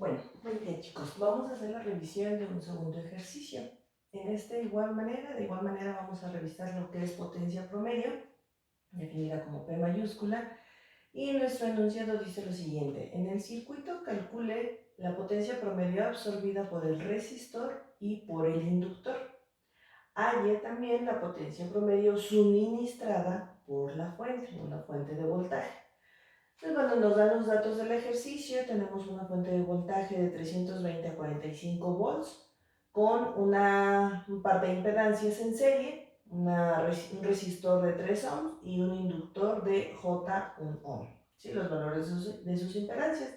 Muy bien chicos, vamos a hacer la revisión de un segundo ejercicio. De igual manera vamos a revisar lo que es potencia promedio, definida como P mayúscula, y nuestro enunciado dice lo siguiente: en el circuito calcule la potencia promedio absorbida por el resistor y por el inductor. Halle también la potencia promedio suministrada por la fuente, una fuente de voltaje. Pues bueno, nos dan los datos del ejercicio. Tenemos una fuente de voltaje de 320 a 45 volts con un par de impedancias en serie, un resistor de 3 ohms y un inductor de J1 ohm. ¿Sí? Los valores de sus impedancias.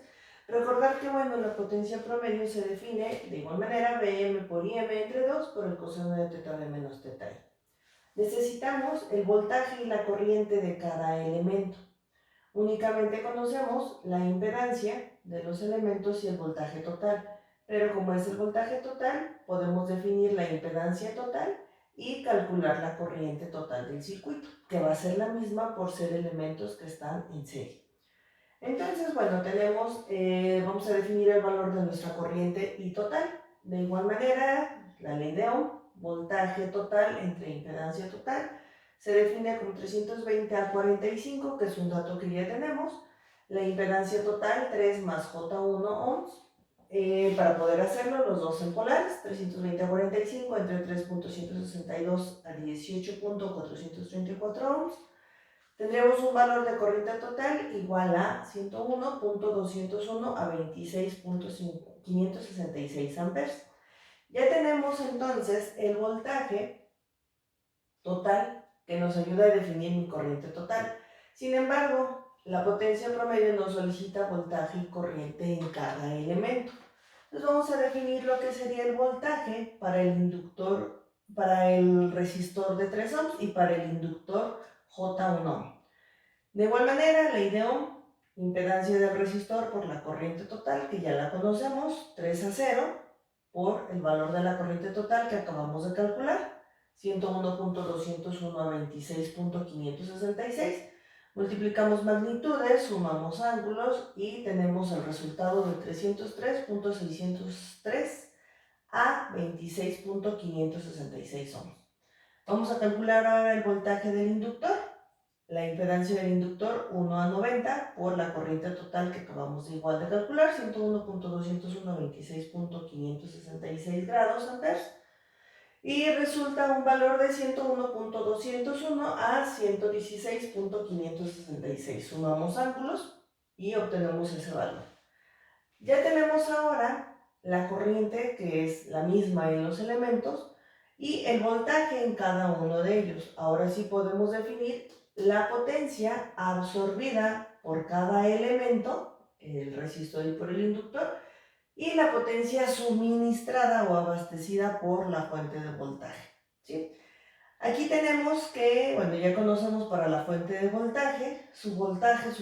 Recordar que bueno, la potencia promedio se define de igual manera Vm por Im entre 2 por el coseno de teta V menos teta I. Necesitamos el voltaje y la corriente de cada elemento. Únicamente conocemos la impedancia de los elementos y el voltaje total, pero como es el voltaje total, podemos definir la impedancia total y calcular la corriente total del circuito, que va a ser la misma por ser elementos que están en serie. Entonces, bueno, vamos a definir el valor de nuestra corriente I total. De igual manera, la ley de Ohm, voltaje total entre impedancia total, se define como 320 a 45, que es un dato que ya tenemos. La impedancia total, 3 más J1 ohms. Para poder hacerlo, los dos en polares, 320 a 45 entre 3.162 a 18.434 ohms. Tendríamos un valor de corriente total igual a 101.201 a 26.566 amperes. Ya tenemos entonces el voltaje total que nos ayuda a definir mi corriente total. Sin embargo, la potencia promedio nos solicita voltaje y corriente en cada elemento. Entonces vamos a definir lo que sería el voltaje para el inductor, para el resistor de 3 ohms y para el inductor J1 ohm. De igual manera, ley de Ohm, impedancia del resistor por la corriente total, que ya la conocemos, 3 a 0, por el valor de la corriente total que acabamos de calcular, 101.201 a 26.566. Multiplicamos magnitudes, sumamos ángulos y tenemos el resultado de 303.603 a 26.566 ohms. Vamos a calcular ahora el voltaje del inductor. La impedancia del inductor 1 a 90 por la corriente total que acabamos de igual de calcular, 101.201 a 26.566 grados amperes. Y resulta un valor de 101.201 a 116.566. Sumamos ángulos y obtenemos ese valor. Ya tenemos ahora la corriente, que es la misma en los elementos, y el voltaje en cada uno de ellos. Ahora sí podemos definir la potencia absorbida por cada elemento, el resistor y por el inductor, y la potencia suministrada o abastecida por la fuente de voltaje, ¿sí? Aquí tenemos que, bueno, ya conocemos para la fuente de voltaje, su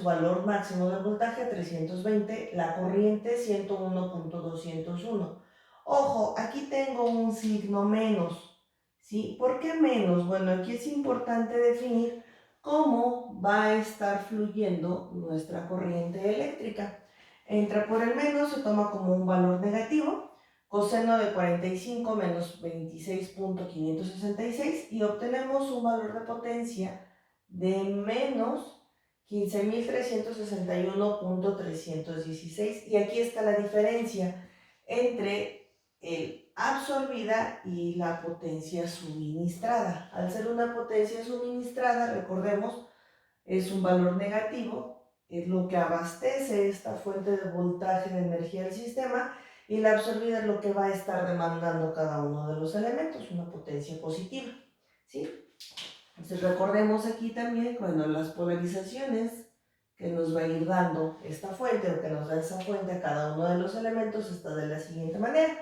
valor máximo del voltaje 320, la corriente 101.201. Ojo, aquí tengo un signo menos, ¿sí? ¿Por qué menos? Bueno, aquí es importante definir cómo va a estar fluyendo nuestra corriente eléctrica. Entra por el menos, se toma como un valor negativo, coseno de 45 menos 26.566 y obtenemos un valor de potencia de menos 15.361.316. Y aquí está la diferencia entre el absorbida y la potencia suministrada. Al ser una potencia suministrada, recordemos, es un valor negativo, es lo que abastece esta fuente de voltaje de energía del sistema, y la absorbida es lo que va a estar demandando cada uno de los elementos, una potencia positiva, ¿sí? Entonces recordemos aquí también, bueno, las polarizaciones que nos va a ir dando esta fuente, o que nos da esa fuente a cada uno de los elementos, está de la siguiente manera.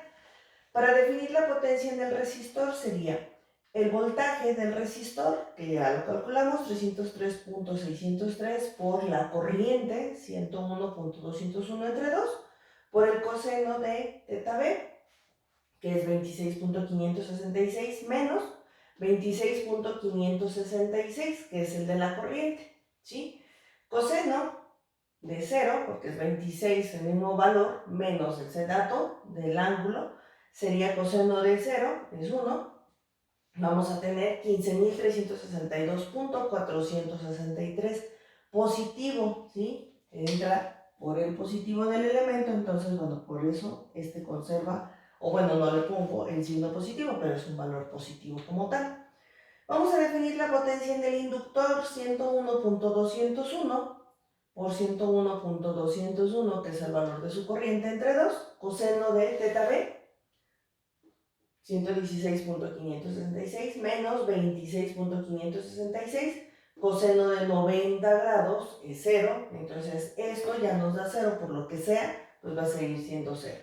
Para definir la potencia en el resistor sería el voltaje del resistor, que ya lo calculamos, 303.603 por la corriente, 101.201 entre 2, por el coseno de teta B, que es 26.566 menos 26.566, que es el de la corriente, ¿sí? Coseno de 0, porque es 26 el mismo valor, menos ese dato del ángulo, sería coseno de 0, es 1. Vamos a tener 15.362.463 positivo, ¿sí? Entra por el positivo del elemento, entonces, bueno, por eso este conserva, o bueno, no le pongo el signo positivo, pero es un valor positivo como tal. Vamos a definir la potencia en el inductor 101.201 por 101.201, que es el valor de su corriente entre 2, coseno de teta b, 116.566 menos 26.566, coseno de 90 grados es 0, entonces esto ya nos da 0, por lo que sea, pues va a seguir siendo 0.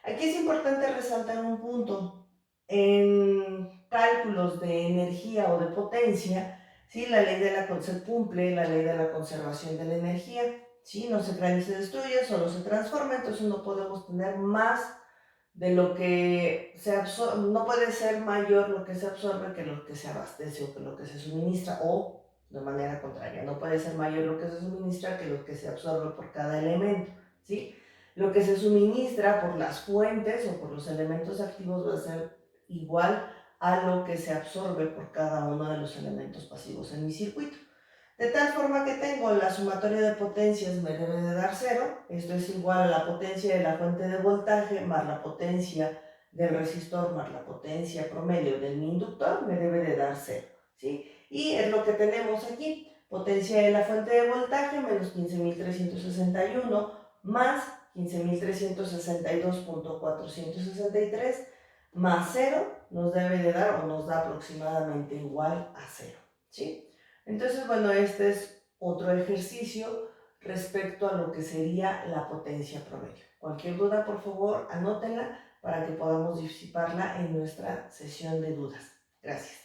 Aquí es importante resaltar un punto. En cálculos de energía o de potencia, ¿sí? La ley de se cumple la ley de la conservación de la energía, ¿sí? No se crea ni se destruye, solo se transforma, entonces no podemos tener más de lo que se absorbe, no puede ser mayor lo que se absorbe que lo que se abastece o que lo que se suministra, o de manera contraria, no puede ser mayor lo que se suministra que lo que se absorbe por cada elemento, ¿sí? Lo que se suministra por las fuentes o por los elementos activos va a ser igual a lo que se absorbe por cada uno de los elementos pasivos en mi circuito. De tal forma que tengo la sumatoria de potencias me debe de dar 0, esto es igual a la potencia de la fuente de voltaje más la potencia del resistor más la potencia promedio del mi inductor, me debe de dar 0, ¿sí? Y es lo que tenemos aquí, potencia de la fuente de voltaje menos 15.361 más 15.362.463 más 0 nos debe de dar o nos da aproximadamente igual a 0, ¿sí? Entonces, bueno, este es otro ejercicio respecto a lo que sería la potencia promedio. Cualquier duda, por favor, anótenla para que podamos disiparla en nuestra sesión de dudas. Gracias.